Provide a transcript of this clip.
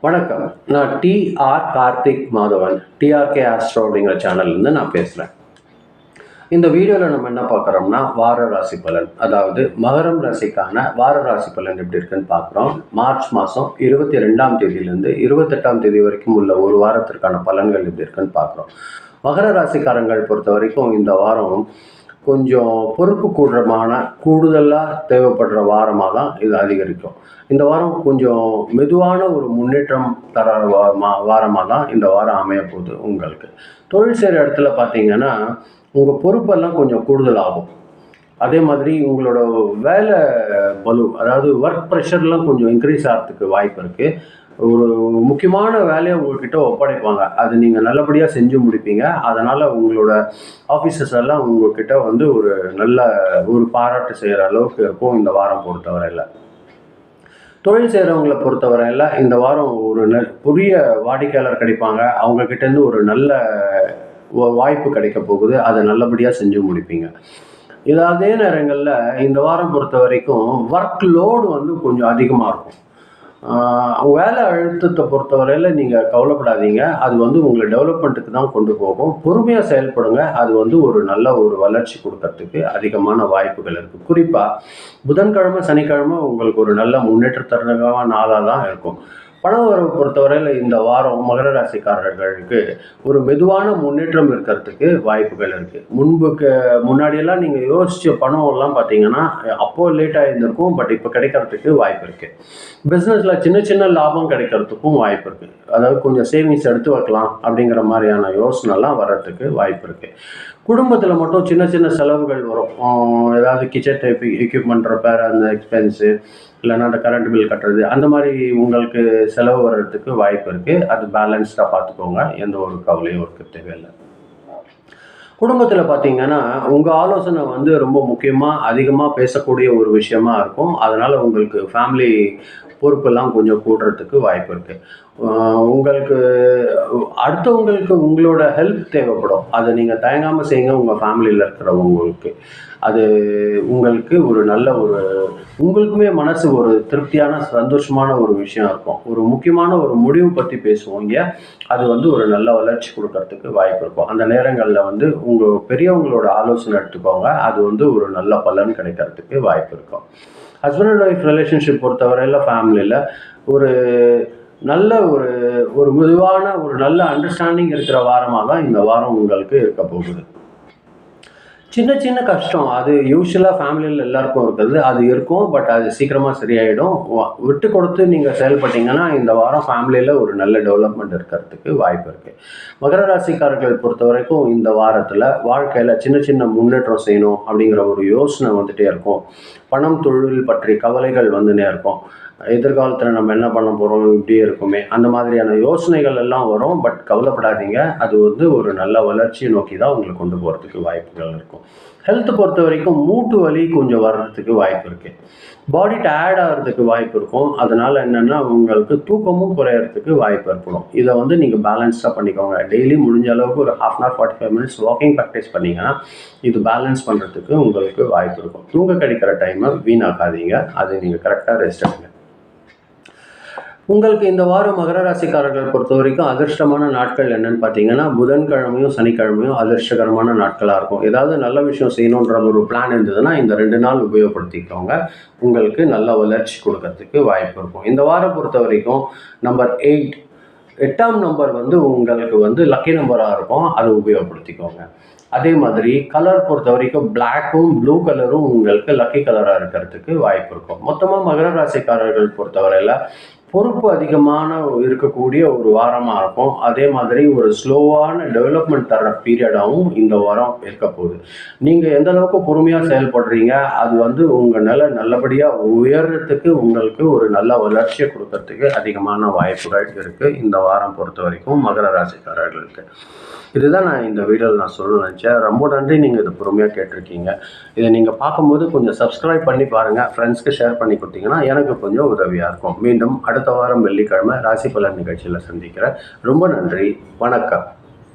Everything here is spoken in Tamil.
வணக்கம். நான் TR Karthik Madhavan, TRK astro அப்படிங்கிற சேனல்லேருந்து நான் பேசுகிறேன். இந்த வீடியோவில் நம்ம என்ன பார்க்குறோம்னா, வார ராசி பலன், அதாவது மகரம் ராசிக்கான வார ராசி பலன் எப்படி இருக்குன்னு பார்க்குறோம். மார்ச் மாதம் 22ஆம் தேதியிலேருந்து 28ஆம் தேதி வரைக்கும் உள்ள ஒரு வாரத்திற்கான பலன்கள் எப்படி இருக்குன்னு பார்க்குறோம். மகர ராசிக்காரங்கள் பொறுத்த வரைக்கும் இந்த வாரம் கொஞ்சம் பொறுப்பு கூடுதலாக தேவைப்படுற வாரமாக தான் இது அதிகரிக்கும். இந்த வாரம் கொஞ்சம் மெதுவான ஒரு முன்னேற்றம் தர வாரமாக தான் இந்த வாரம் அமைய போகுது. உங்களுக்கு தொழில் செய்கிற இடத்துல பார்த்தீங்கன்னா உங்கள் பொறுப்பெல்லாம் கொஞ்சம் கூடுதலாகும். அதே மாதிரி உங்களோட வேலை பளு, அதாவது ஒர்க் ப்ரெஷர்லாம் கொஞ்சம் இன்க்ரீஸ் ஆகிறதுக்கு வாய்ப்பு இருக்குது. ஒரு முக்கியமான வேலையை உங்கள்கிட்ட ஒப்படைப்பாங்க, அது நீங்கள் நல்லபடியாக செஞ்சு முடிப்பீங்க. அதனால் உங்களோட ஆஃபீஸர்ஸ் எல்லாம் உங்கள்கிட்ட ஒரு நல்ல ஒரு பாராட்டு செய்கிற அளவுக்கு இருக்கும் இந்த வாரம் பொறுத்தவரையில். தொழில் செய்கிறவங்களை பொறுத்தவரையில் இந்த வாரம் ஒரு புதிய வாடிக்கையாளர் கிடைப்பாங்க. அவங்கக்கிட்டேருந்து ஒரு நல்ல வாய்ப்பு கிடைக்க போகுது, அதை நல்லபடியாக செஞ்சு முடிப்பீங்க. அதே நேரங்களில் இந்த வாரம் பொறுத்த வரைக்கும் ஒர்க் லோடு கொஞ்சம் அதிகமாக இருக்கும். வேலை அழுத்தத்தை பொறுத்தவரையில் நீங்கள் கவலைப்படாதீங்க, அது உங்களை டெவலப்மெண்ட்டுக்கு தான் கொண்டு போகும். பொறுமையாக செயல்படுங்க, அது ஒரு நல்ல ஒரு வளர்ச்சி கொடுக்கறதுக்கு அதிகமான வாய்ப்புகள் இருக்குது. குறிப்பாக புதன்கிழமை சனிக்கிழமை உங்களுக்கு ஒரு நல்ல முன்னேற்றத்தரமான நாளாக தான் இருக்கும். பண வரவு பொறுத்தவரையில் இந்த வாரம் மகர ராசிக்காரர்களுக்கு ஒரு மெதுவான முன்னேற்றம் இருக்கிறதுக்கு வாய்ப்புகள் இருக்குது. முன்னாடியெல்லாம் நீங்கள் யோசித்த பணம்லாம் பார்த்தீங்கன்னா அப்போது லேட்டாக இருந்திருக்கும், பட் இப்போ கிடைக்கிறதுக்கு வாய்ப்பு இருக்குது. பிஸ்னஸில் சின்ன சின்ன லாபம் கிடைக்கிறதுக்கும் வாய்ப்பு இருக்குது. அதாவது கொஞ்சம் சேவிங்ஸ் எடுத்து வைக்கலாம் அப்படிங்கிற மாதிரியான யோசனைலாம் வர்றதுக்கு வாய்ப்பு இருக்குது. குடும்பத்தில் மட்டும் சின்ன சின்ன செலவுகள் வரும். ஏதாவது கிச்சன் டைப் எக்யூப்மெண்ட் ரிப்பேர், அந்த எக்ஸ்பென்ஸு, இல்லைன்னா அந்த கரண்ட் பில் கட்டுறது, அந்த மாதிரி உங்களுக்கு செலவு வர்றதுக்கு வாய்ப்பு இருக்குது. அது பேலன்ஸ்டாக பார்த்துக்கோங்க, எந்த ஒரு கவலையும் இருக்க தேவையில்லை. குடும்பத்தில் பார்த்தீங்கன்னா உங்கள் ஆலோசனை ரொம்ப முக்கியமாக அதிகமாக பேசக்கூடிய ஒரு விஷயமா இருக்கும். அதனால் உங்களுக்கு ஃபேமிலி பொறுப்பெல்லாம் கொஞ்சம் கூடுறதுக்கு வாய்ப்பு இருக்குது. உங்களுக்கு அடுத்தவங்களுக்கு உங்களோட ஹெல்ப் தேவைப்படும், அதை நீங்கள் தயங்காமல் செய்யுங்க. உங்கள் ஃபேமிலியில் இருக்கிறவங்களுக்கு அது உங்களுக்கு ஒரு நல்ல உங்களுக்குமே மனசு ஒரு திருப்தியான சந்தோஷமான ஒரு விஷயம் இருக்கும். ஒரு முக்கியமான ஒரு முடிவு பற்றி பேசுவோங்க, அது ஒரு நல்ல வளர்ச்சி கொடுக்கறதுக்கு வாய்ப்பு இருக்கும். அந்த நேரங்களில் உங்கள் பெரியவங்களோட ஆலோசனை எடுத்துக்கோங்க, அது ஒரு நல்ல பலன் கிடைக்கிறதுக்கு வாய்ப்பு இருக்கும். ஹஸ்பண்ட் அண்ட் ஒய்ஃப் ரிலேஷன்ஷிப் பொறுத்தவரையில் ஃபேமிலியில் ஒரு நல்ல ஒரு மெதுவான ஒரு நல்ல அண்டர்ஸ்டாண்டிங் இருக்கிற வாரமாக தான் இந்த வாரம் உங்களுக்கு இருக்க போகுது. சின்ன சின்ன கஷ்டம் அது யூஸ்வலாக ஃபேமிலியில் எல்லாருக்கும் இருக்கிறது, அது இருக்கும். பட் அது சீக்கிரமாக சரியாயிடும். விட்டு கொடுத்து நீங்கள் செயல்பட்டீங்கன்னா இந்த வாரம் ஃபேமிலியில் ஒரு நல்ல டெவலப்மெண்ட் இருக்கிறதுக்கு வாய்ப்பு இருக்குது. மகர ராசிக்காரர்கள் பொறுத்த வரைக்கும் இந்த வாரத்தில் வாழ்க்கையில் சின்ன சின்ன முன்னேற்றம் செய்யணும் அப்படிங்கிற ஒரு யோசனை வந்துகிட்டே இருக்கும். பணம் தொழில் பற்றி கவலைகள் வந்துனே இருக்கும். எதிர்காலத்தில் நம்ம என்ன பண்ண போகிறோம், இப்படியே இருக்குமே, அந்த மாதிரியான யோசனைகள் எல்லாம் வரும். பட் கவலைப்படாதீங்க, அது ஒரு நல்ல வளர்ச்சியை நோக்கி தான் உங்களை கொண்டு போகிறதுக்கு வாய்ப்புகள் இருக்கும். ஹெல்த் பொறுத்த வரைக்கும் மூட்டு வலி கொஞ்சம் வர்றதுக்கு வாய்ப்பு இருக்குது. பாடி டயர்ட் ஆகிறதுக்கு வாய்ப்பு இருக்கும். அதனால் என்னென்னா உங்களுக்கு தூக்கமும் குறையிறதுக்கு வாய்ப்பு ஏற்படும். இதை நீங்கள் பேலன்ஸாக பண்ணிக்கோங்க. டெய்லி முடிஞ்ச அளவுக்கு ஒரு 1/2 hour 45 minutes வாக்கிங் ப்ராக்டிஸ் பண்ணிங்கன்னா இது பேலன்ஸ் பண்ணுறதுக்கு உங்களுக்கு வாய்ப்பு இருக்கும். தூங்க கிடைக்கிற டைமை வீணாக்காதீங்க, அது நீங்கள் கரெக்டாக ரெஸ்ட் எடுங்க. உங்களுக்கு இந்த வாரம் மகர ராசிக்காரர்கள் பொறுத்த வரைக்கும் அதிர்ஷ்டமான நாட்கள் என்னன்னு பார்த்தீங்கன்னா புதன்கிழமையும் சனிக்கிழமையும் அதிர்ஷ்டகரமான நாட்களாக இருக்கும். ஏதாவது நல்ல விஷயம் செய்யணுன்ற ஒரு பிளான் இருந்ததுன்னா இந்த 2 நாள் உபயோகப்படுத்திக்கோங்க, உங்களுக்கு நல்ல வளர்ச்சி கொடுக்கறதுக்கு வாய்ப்பு இருக்கும். இந்த வாரம் பொறுத்த வரைக்கும் நம்பர் 8ஆம் நம்பர் உங்களுக்கு லக்கி நம்பராக இருக்கும், அதை உபயோகப்படுத்திக்கோங்க. அதே மாதிரி கலர் பொறுத்த வரைக்கும் பிளாக்கும் ப்ளூ கலரும் உங்களுக்கு லக்கி கலராக இருக்கிறதுக்கு வாய்ப்பு இருக்கும். மொத்தமாக மகர ராசிக்காரர்கள் பொறுத்தவரையில் பொறுப்பு அதிகமான இருக்கக்கூடிய ஒரு வாரமாக இருக்கும். அதே மாதிரி ஒரு ஸ்லோவான டெவலப்மெண்ட் தர பீரியடாகவும் இந்த வாரம் இருக்க போகுது. நீங்கள் எந்த அளவுக்கு பொறுமையாக செயல்படுறீங்க, அது உங்கள் நிலை நல்லபடியாக உயர்றதுக்கு உங்களுக்கு ஒரு நல்ல வளர்ச்சியை கொடுக்கறதுக்கு அதிகமான வாய்ப்புகள் இருக்குது இந்த வாரம் பொறுத்த வரைக்கும் மகர ராசிக்காரர்களுக்கு. இதுதான் நான் இந்த வீடியோவில் சொல்ல நினச்சேன். ரொம்ப நன்றி, நீங்கள் இதை பொறுமையாக கேட்டிருக்கீங்க. இதை நீங்கள் பார்க்கும்போது கொஞ்சம் சப்ஸ்கிரைப் பண்ணி பாருங்கள், ஃப்ரெண்ட்ஸ்க்கு ஷேர் பண்ணி கொடுத்தீங்கன்னா எனக்கு கொஞ்சம் உதவியாக இருக்கும். மீண்டும் அடுத்த வாரம் வெள்ளிக்கிழமை ராசி பலன் நிகழ்ச்சியில் சந்திக்கிறேன். ரொம்ப நன்றி, வணக்கம்.